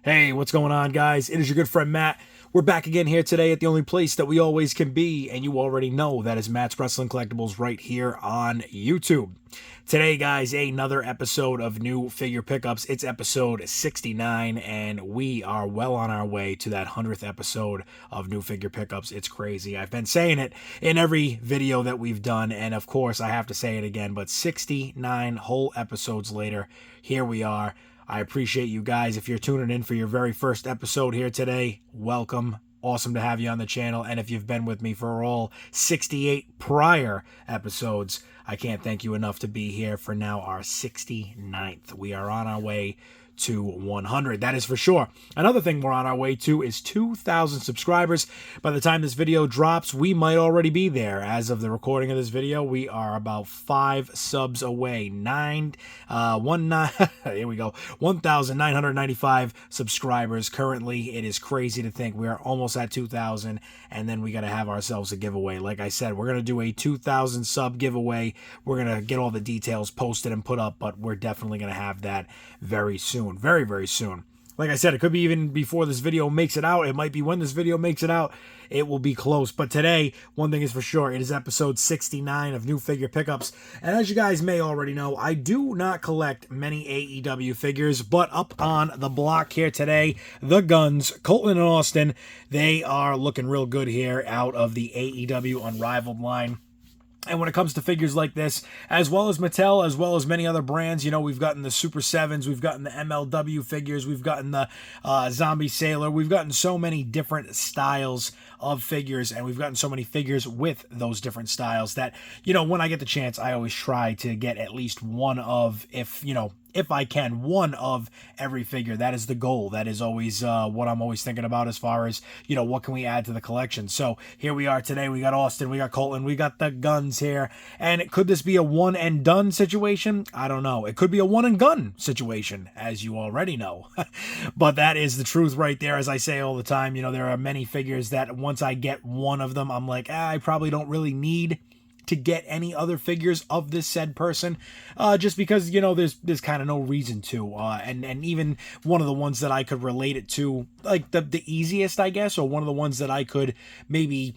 Hey, what's going on, guys? It is your good friend Matt. We're back again here today at the only place that we always can be, and you already know that is Matt's Wrestling Collectibles right here on YouTube. Today, guys, another episode of New Figure Pickups. It's episode 69, and we are well on our way to that 100th episode of New Figure Pickups. It's crazy. I've been saying it in every video that we've done, and of course, I have to say it again, but 69 whole episodes later, here we are. I appreciate you guys. If you're tuning in for your very first episode here today, welcome. Awesome to have you on the channel. And if you've been with me for all 68 prior episodes, I can't thank you enough to be here for now our 69th. We are on our way to 100. That is for sure. Another thing we're on our way to is 2,000 subscribers. By the time this video drops, we might already be there. As of the recording of this video, we are about 5 subs away. Here we go. 1,995 subscribers currently. It is crazy to think we are almost at 2,000, and then we got to have ourselves a giveaway. Like I said, we're going to do a 2,000 sub giveaway. We're going to get all the details posted and put up, but we're definitely going to have that very soon. Very, very soon. Like I said, it could be even before this video makes it out. It might be when this video makes it out. It will be close. But today, one thing is for sure, it is episode 69 of New Figure Pickups. And as you guys may already know, I do not collect many AEW figures, but up on the block here today, the Gainzz, Colton and Austin, they are looking real good here out of the AEW Unrivaled line. And when it comes to figures like this, as well as Mattel, as well as many other brands, you know, we've gotten the Super 7s, we've gotten the MLW figures, we've gotten the Zombie Sailor, we've gotten so many different styles of figures, and we've gotten so many figures with those different styles that, you know, when I get the chance, I always try to get at least one of, if I can, one of every figure. That is the goal. That is always what I'm always thinking about as far as, you know, what can we add to the collection. So here we are today. We got Austin, we got Colton, we got the Gainzz here. And could this be a one and done situation? I don't know. It could be a one and gun situation, as you already know. But that is the truth right there. As I say all the time, you know, there are many figures that once I get one of them, I'm like, I probably don't really need to get any other figures of this said person, just because, you know, there's kind of no reason to, and even one of the ones that I could relate it to, like the easiest, I guess, or one of the ones that I could maybe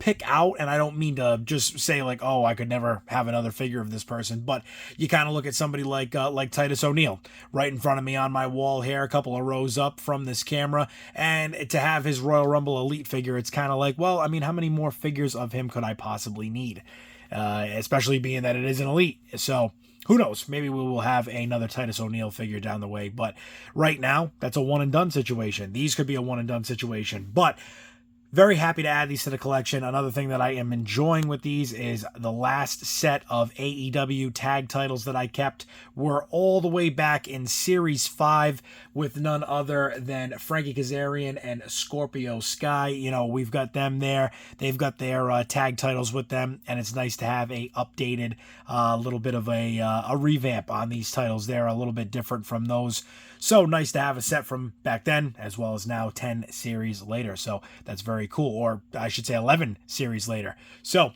pick out, and I don't mean to just say like, oh, I could never have another figure of this person, but you kind of look at somebody like Titus O'Neil right in front of me on my wall here, a couple of rows up from this camera, and to have his Royal Rumble Elite figure, it's kind of like, well, I mean, how many more figures of him could I possibly need? Especially being that it is an Elite, so who knows? Maybe we will have another Titus O'Neil figure down the way, but right now, that's a one and done situation. These could be a one and done situation, but very happy to add these to the collection. Another thing that I am enjoying with these is the last set of AEW tag titles that I kept were all the way back in Series 5 with none other than Frankie Kazarian and Scorpio Sky. You know, we've got them there. They've got their tag titles with them, and it's nice to have a updated little bit of a revamp on these titles. They're a little bit different from those. So nice to have a set from back then, as well as now 10 series later. So that's very cool, or I should say 11 series later. So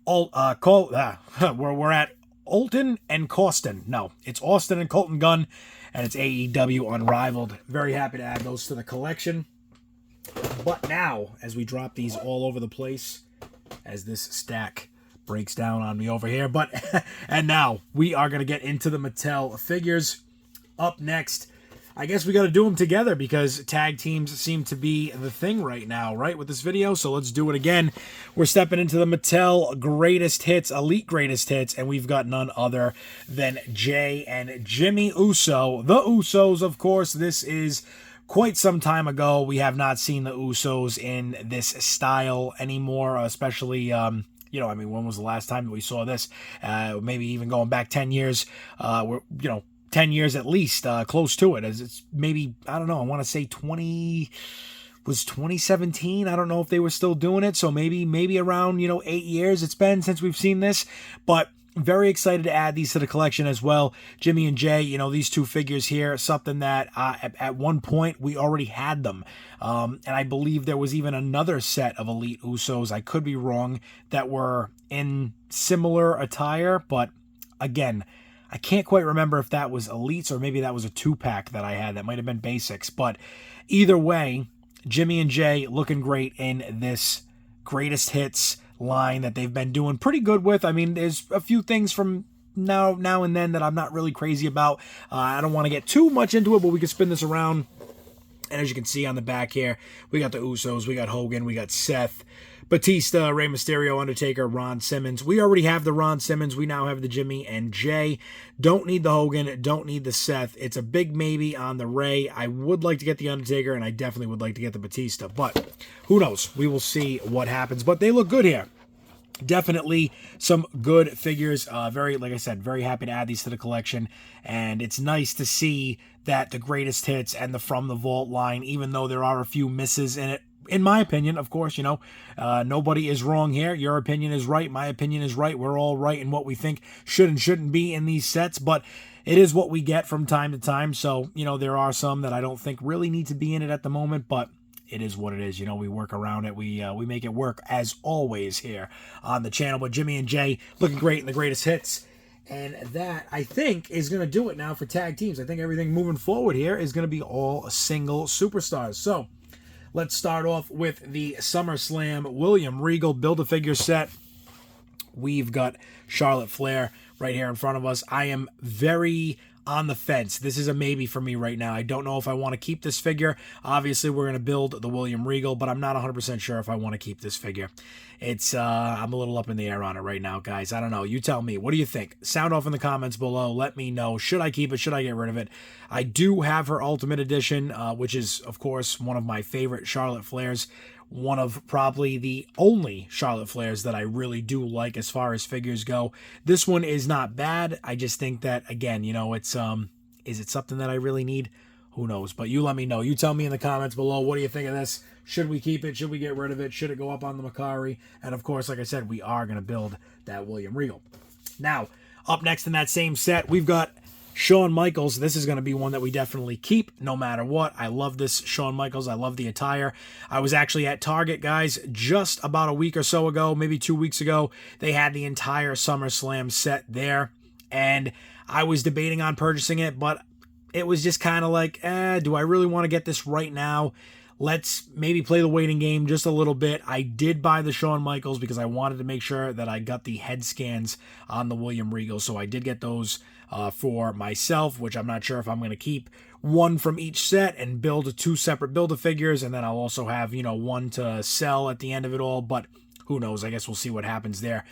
we're at Alton and Costin. No, it's Austin and Colton Gunn, and it's AEW Unrivaled. Very happy to add those to the collection. But now, as we drop these all over the place, as this stack breaks down on me over here, and now we are going to get into the Mattel figures. Up next, I guess we got to do them together because tag teams seem to be the thing right now, right, with this video. So let's do it again. We're stepping into the Mattel Greatest Hits, Elite Greatest Hits, and we've got none other than Jay and Jimmy Uso. The Usos, of course. This is quite some time ago. We have not seen the Usos in this style anymore, especially you know, I mean, when was the last time that we saw this? Maybe even going back 10 years, 10 years at least, close to it, as it's maybe, I don't know, I want to say 2017. I don't know if they were still doing it. So maybe around, 8 years it's been since we've seen this, but very excited to add these to the collection as well. Jimmy and Jay, these two figures here, something that at one point we already had them. And I believe there was even another set of Elite Usos, I could be wrong, that were in similar attire. But again, I can't quite remember if that was Elites or maybe that was a 2-pack that I had. That might have been Basics. But either way, Jimmy and Jay looking great in this greatest hits line that they've been doing pretty good with. I mean, there's a few things from now and then that I'm not really crazy about. I don't want to get too much into it, but we can spin this around. And as you can see on the back here, we got the Usos, we got Hogan, we got Seth, Batista, Rey Mysterio, Undertaker, Ron Simmons. We already have the Ron Simmons. We now have the Jimmy and Jay. Don't need the Hogan. Don't need the Seth. It's a big maybe on the Rey. I would like to get the Undertaker, and I definitely would like to get the Batista. But who knows? We will see what happens. But they look good here. Definitely some good figures. Like I said, very happy to add these to the collection. And it's nice to see that the greatest hits and the From the Vault line, even though there are a few misses in it, in my opinion, of course, you know, nobody is wrong here. Your opinion is right. My opinion is right. We're all right in what we think should and shouldn't be in these sets. But it is what we get from time to time. So, you know, there are some that I don't think really need to be in it at the moment. But it is what it is. You know, we work around it. We make it work as always here on the channel. But Jimmy and Jay looking great in the greatest hits. And that, I think, is going to do it now for tag teams. I think everything moving forward here is going to be all single superstars. So let's start off with the SummerSlam William Regal Build-A-Figure set. We've got Charlotte Flair right here in front of us. I am very on the fence. This is a maybe for me right now. I don't know if I want to keep this figure. Obviously, we're going to build the William Regal, but I'm not 100% sure if I want to keep this figure. It's, I'm a little up in the air on it right now, guys. I don't know. You tell me. What do you think? Sound off in the comments below. Let me know. Should I keep it? Should I get rid of it? I do have her Ultimate Edition, which is, of course, one of my favorite Charlotte Flairs. One of probably the only Charlotte Flairs that I really do like as far as figures go. This one is not bad. I just think that, again, you know, it's, is it something that I really need? Who knows? But you let me know. You tell me in the comments below. What do you think of this? Should we keep it? Should we get rid of it? Should it go up on the MERCARI? And of course, like I said, we are going to build that William Regal. Now, up next in that same set, we've got Shawn Michaels. This is going to be one that we definitely keep no matter what. I love this Shawn Michaels. I love the attire. I was actually at Target, guys, just about a week or so ago, maybe 2 weeks ago. They had the entire SummerSlam set there, and I was debating on purchasing it, but it was just kind of like, do I really want to get this right now? Let's maybe play the waiting game just a little bit. I did buy the Shawn Michaels because I wanted to make sure that I got the head scans on the William Regal. So I did get those for myself, which I'm not sure if I'm going to keep one from each set and build 2 separate Build-A-Figures. And then I'll also have, you know, one to sell at the end of it all. But who knows? I guess we'll see what happens there.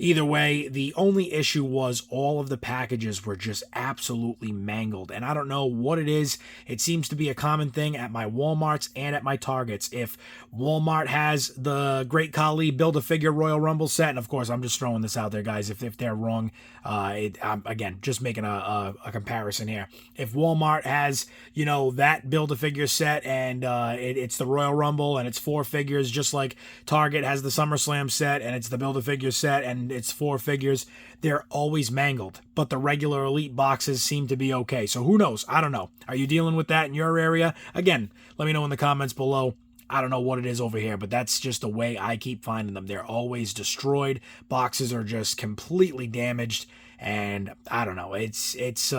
Either way, the only issue was all of the packages were just absolutely mangled. And I don't know what it is. It seems to be a common thing at my Walmarts and at my Targets. If Walmart has the Great Khali Build-A-Figure Royal Rumble set, and of course, I'm just throwing this out there, guys, if they're wrong, I'm, again, just making a comparison here. If Walmart has, you know, that Build-A-Figure set and it's the Royal Rumble and it's 4 figures, just like Target has the SummerSlam set and it's the Build-A-Figure set and it's 4 figures, they're always mangled. But the regular Elite boxes seem to be okay. So who knows? I don't know. Are you dealing with that in your area? Again, let me know in the comments below. I don't know what it is over here, but that's just the way I keep finding them. They're always destroyed. Boxes are just completely damaged. And I don't know. It's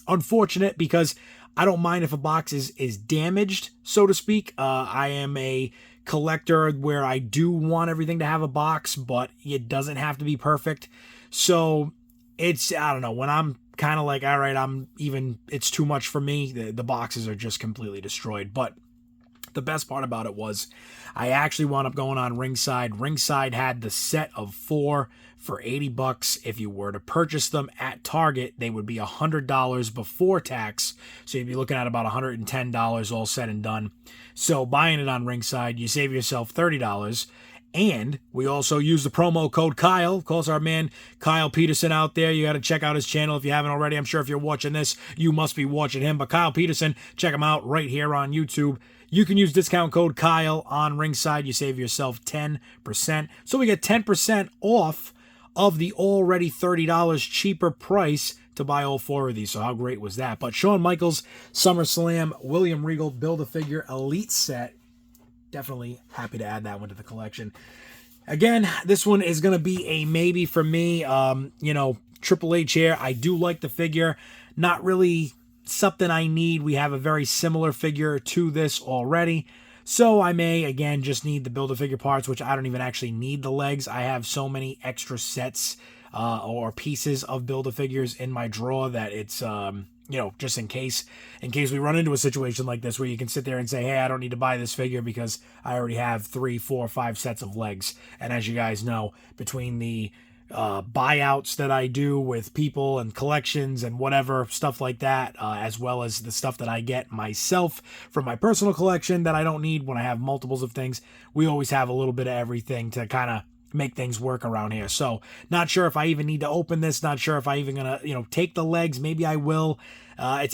unfortunate because I don't mind if a box is damaged, so to speak. I am a collector where I do want everything to have a box, but it doesn't have to be perfect. So it's, I don't know, when I'm kind of like, all right, it's too much for me, the boxes are just completely destroyed. But the best part about it was I actually wound up going on Ringside. Ringside had the set of 4 for $80. If you were to purchase them at Target, they would be $100 before tax. So you'd be looking at about $110 all said and done. So buying it on Ringside, you save yourself $30. And we also use the promo code Kyle. Of course, our man Kyle Peterson out there. You got to check out his channel if you haven't already. I'm sure if you're watching this, you must be watching him. But Kyle Peterson, check him out right here on YouTube. You can use discount code Kyle on Ringside. You save yourself 10%. So we get 10% off of the already $30 cheaper price to buy all 4 of these. So how great was that? But Shawn Michaels SummerSlam William Regal Build-A-Figure Elite set. Definitely happy to add that one to the collection. Again, this one is going to be a maybe for me. You know, Triple H here. I do like the figure. Not really something I need. We have a very similar figure to this already. So I may, again, just need the Build-A-Figure parts, which I don't even actually need the legs. I have so many extra sets or pieces of Build-A-Figures in my drawer that it's, you know, just in case we run into a situation like this where you can sit there and say, hey, I don't need to buy this figure because I already have 3, 4, 5 sets of legs. And as you guys know, between the buyouts that I do with people and collections and whatever stuff like that, as well as the stuff that I get myself from my personal collection that I don't need when I have multiples of things, we always have a little bit of everything to kind of make things work around here. So not sure if I even need to open this, not sure if I even gonna, you know, take the legs. Maybe I will. I'm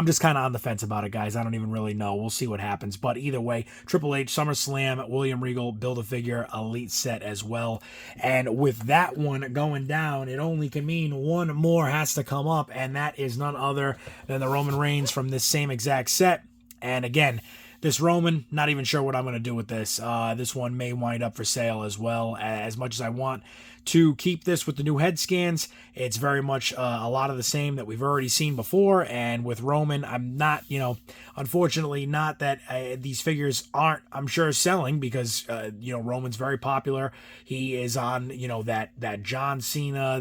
just kind of on the fence about it, guys. I don't even really know. We'll see what happens. But either way, Triple H, SummerSlam, William Regal, Build-A-Figure, Elite set as well. And with that one going down, it only can mean one more has to come up, and that is none other than the Roman Reigns from this same exact set. And again, this Roman, not even sure what I'm going to do with this. This one may wind up for sale as well. As much as I want to keep this with the new head scans, it's very much a lot of the same that we've already seen before. And with Roman, I'm not, you know, unfortunately not that these figures aren't, I'm sure, selling because, you know, Roman's very popular. He is on, you know, that John Cena,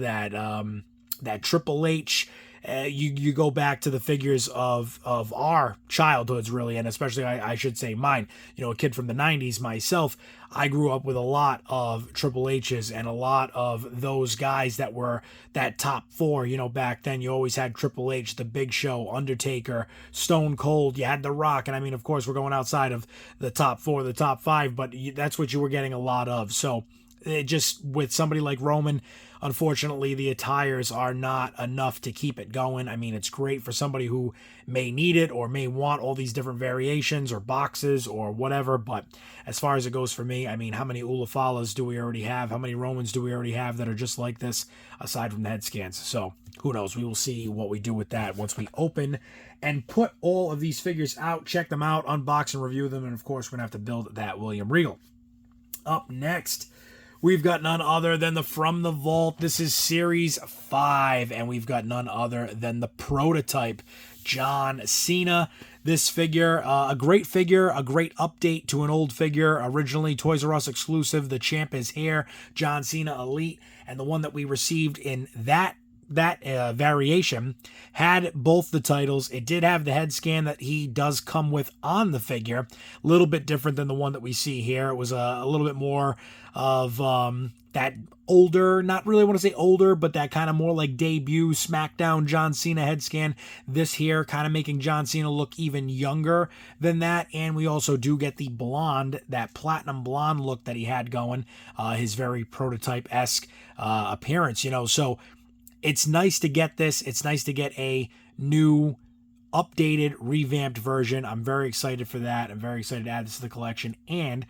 that Triple H. You go back to the figures of our childhoods, really, and especially I should say mine. You know, a kid from the 90s myself, I grew up with a lot of Triple H's and a lot of those guys that were that top 4. You know, back then you always had Triple H, The Big Show, Undertaker, Stone Cold. You had The Rock, and I mean, of course, we're going outside of the top 4, the top 5, but that's what you were getting a lot of. So it just, with somebody like Roman, unfortunately, the attires are not enough to keep it going. I mean, it's great for somebody who may need it or may want all these different variations or boxes or whatever, but as far as it goes for me, I mean, how many Ulafalas do we already have? How many Romans do we already have that are just like this, aside from the head scans? So who knows? We will see what we do with that once we open and put all of these figures out, check them out, unbox and review them, and of course, we're going to have to build that William Regal. Up next, we've got none other than the From the Vault. This is Series 5, and we've got none other than the prototype John Cena. This figure, a great figure, a great update to an old figure. Originally Toys R Us exclusive. The champ is here, John Cena Elite, and the one that we received in that variation had both the titles. It did have the head scan that he does come with on the figure. A little bit different than the one that we see here. It was a little bit more of that older, not really want to say older, but that kind of more like debut SmackDown John Cena head scan. This here kind of making John Cena look even younger than that. And we also do get the blonde, that platinum blonde look that he had going, his very prototype-esque appearance, you know. So it's nice to get this. It's nice to get a new, updated, revamped version. I'm very excited for that. I'm very excited to add this to the collection. And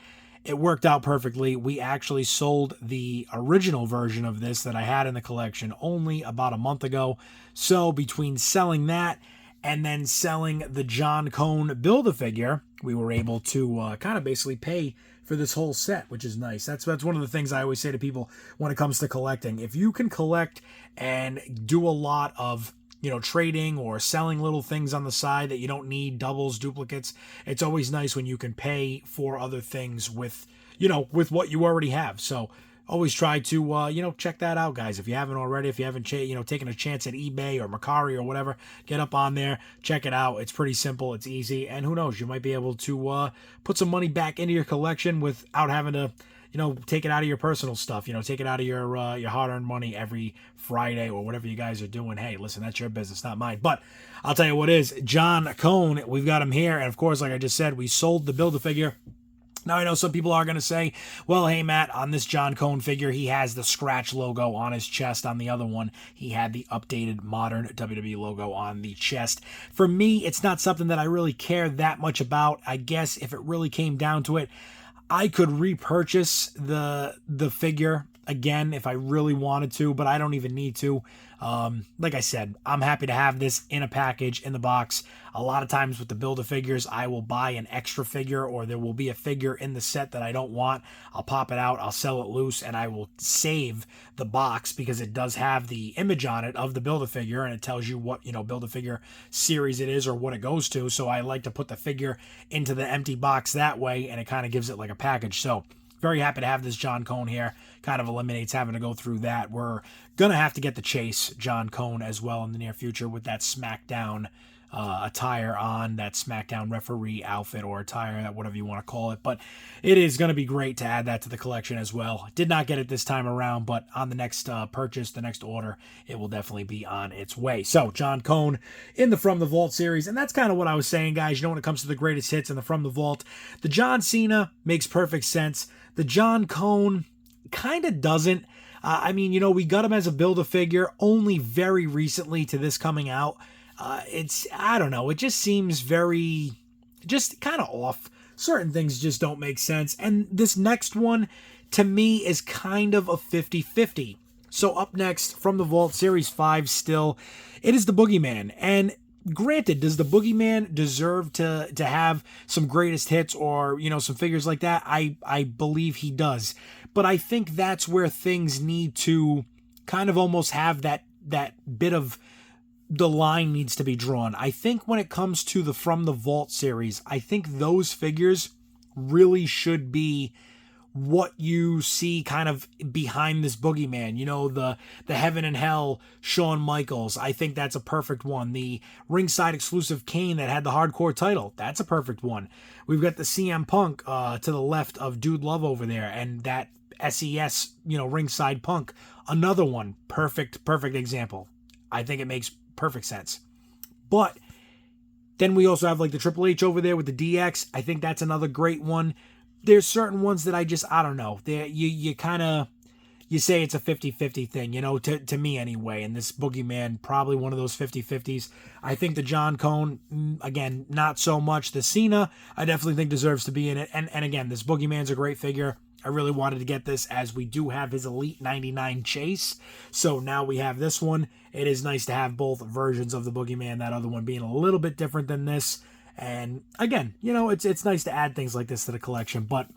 it worked out perfectly. We actually sold the original version of this that I had in the collection only about a month ago. So between selling that and then selling the John Cone Build-A-Figure, we were able to kind of basically pay for this whole set, which is nice. That's one of the things I always say to people when it comes to collecting. If you can collect and do a lot of, you know, trading or selling little things on the side that you don't need, doubles, duplicates, it's always nice when you can pay for other things with, you know, with what you already have. So always try to, you know, check that out, guys. If you haven't already, if you haven't, you know, taken a chance at eBay or MERCARI or whatever, get up on there, check it out. It's pretty simple. It's easy. And who knows, you might be able to put some money back into your collection without having to, you know, take it out of your personal stuff, you know, take it out of your hard-earned money every Friday or whatever you guys are doing. Hey, listen, that's your business, not mine. But I'll tell you what is, John Cone, we've got him here. And of course, like I just said, we sold the Build-A-Figure. Now, I know some people are going to say, well, hey, Matt, on this John Cone figure, he has the scratch logo on his chest. On the other one, he had the updated modern WWE logo on the chest. For me, it's not something that I really care that much about. I guess if it really came down to it, I could repurchase the figure again if I really wanted to, but I don't even need to. Like I said, I'm happy to have this in a package in the box. A lot of times with the Build-A-Figures, I will buy an extra figure, or there will be a figure in the set that I don't want. I'll pop it out, I'll sell it loose, and I will save the box because it does have the image on it of the Build-A-Figure, and it tells you what, Build-A-Figure series it is or what it goes to. So I like to put the figure into the empty box that way, and it kind of gives it like a package. So very happy to have this John Cone here. Kind of eliminates having to go through that. We're going to have to get the Chase John Cone as well in the near future with that SmackDown attire on, that SmackDown referee outfit or attire, whatever you want to call it. But it is going to be great to add that to the collection as well. Did not get it this time around, but on the next purchase, the next order, it will definitely be on its way. So John Cone in the From the Vault series. And that's kind of what I was saying, guys. When it comes to the greatest hits in the From the Vault, the John Cena makes perfect sense. The John Cone kind of doesn't. We got him as a Build-A-Figure only very recently to this coming out. I don't know. It just seems just kind of off. Certain things just don't make sense. And this next one, to me, is kind of a 50-50. So up next, From the Vault Series 5 still, it is the Boogeyman. And granted, does the Boogeyman deserve to have some greatest hits or, some figures like that? I believe he does. But I think that's where things need to kind of almost have that bit of the line needs to be drawn. I think when it comes to the From the Vault series, I think those figures really should be what you see kind of behind this Boogeyman. The Heaven and Hell Shawn Michaels. I think that's a perfect one. The ringside exclusive Kane that had the hardcore title. That's a perfect one. We've got the CM Punk to the left of Dude Love over there, and that SES, ringside Punk. Another one. Perfect example. I think it makes perfect sense. But then we also have like the Triple H over there with the DX. I think that's another great one. There's certain ones that I don't know. You say it's a 50-50 thing, to me anyway. And this Boogeyman, probably one of those 50-50s. I think the John Cone, again, not so much. The Cena, I definitely think deserves to be in it. And again, this Boogeyman's a great figure. I really wanted to get this as we do have his Elite 99 Chase. So now we have this one. It is nice to have both versions of the Boogeyman, that other one being a little bit different than this. And again, it's nice to add things like this to the collection. But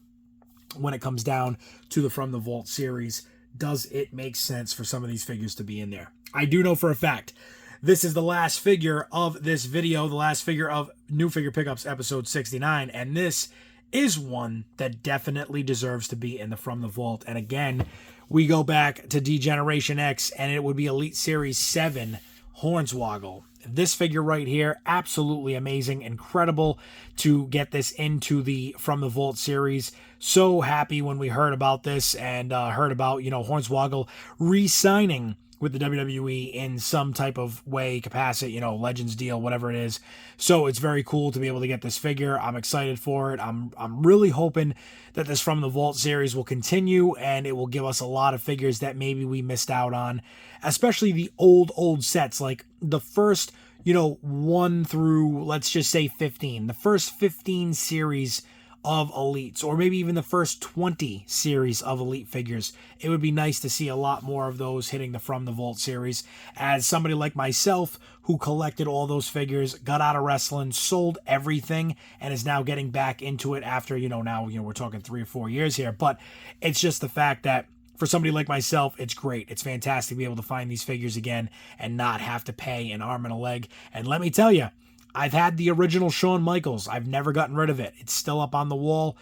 when it comes down to the From the Vault series, does it make sense for some of these figures to be in there? I do know for a fact this is the last figure of this video, the last figure of New Figure Pickups episode 69. And this is one that definitely deserves to be in the From the Vault. And again, we go back to D-Generation X, and it would be Elite Series 7 Hornswoggle. This figure right here, absolutely amazing, incredible to get this into the From the Vault series. So happy when we heard about this and heard about, Hornswoggle re-signing with the WWE in some type of way, capacity, Legends deal, whatever it is. So it's very cool to be able to get this figure. I'm excited for it. I'm really hoping that this From the Vault series will continue and it will give us a lot of figures that maybe we missed out on, especially the old sets, like the first, 1 through, let's just say 15, the first 15 series of Elites, or maybe even the first 20 series of Elite figures. It would be nice to see a lot more of those hitting the From the Vault series. As somebody like myself who collected all those figures, got out of wrestling, sold everything, and is now getting back into it after, now, we're talking 3 or 4 years here. But it's just the fact that for somebody like myself, it's great. It's fantastic to be able to find these figures again and not have to pay an arm and a leg. And let me tell you, I've had the original Shawn Michaels. I've never gotten rid of it. It's still up on the wall.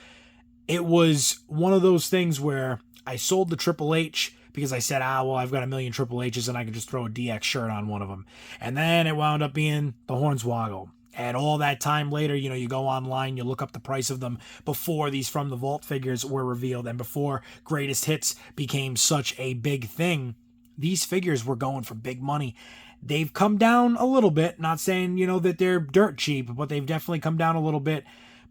It was one of those things where I sold the Triple H because I said, I've got a million Triple H's and I can just throw a DX shirt on one of them. And then it wound up being the Hornswoggle. And all that time later, you go online, you look up the price of them before these From the Vault figures were revealed and before Greatest Hits became such a big thing. These figures were going for big money. They've come down a little bit, not saying, that they're dirt cheap, but they've definitely come down a little bit.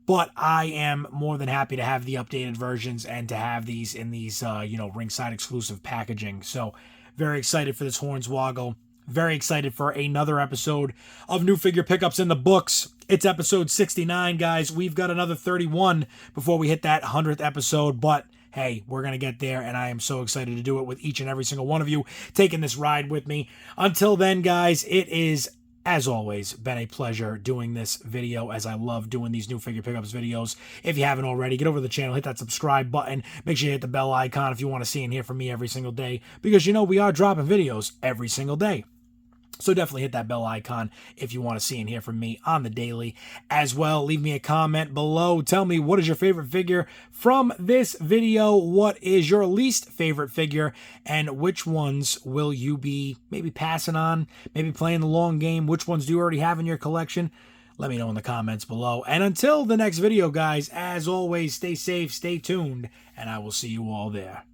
But I am more than happy to have the updated versions and to have these in these, ringside exclusive packaging. So very excited for this Hornswoggle. Very excited for another episode of New Figure Pickups in the books. It's episode 69, guys. We've got another 31 before we hit that 100th episode. But hey, we're going to get there, and I am so excited to do it with each and every single one of you taking this ride with me. Until then, guys, it is, as always, been a pleasure doing this video, as I love doing these new figure pickups videos. If you haven't already, get over to the channel, hit that subscribe button, make sure you hit the bell icon if you want to see and hear from me every single day, because you know we are dropping videos every single day. So definitely hit that bell icon if you want to see and hear from me on the daily. As well, leave me a comment below. Tell me, what is your favorite figure from this video? What is your least favorite figure? And which ones will you be maybe passing on, maybe playing the long game? Which ones do you already have in your collection? Let me know in the comments below. And until the next video, guys, as always, stay safe, stay tuned, and I will see you all there.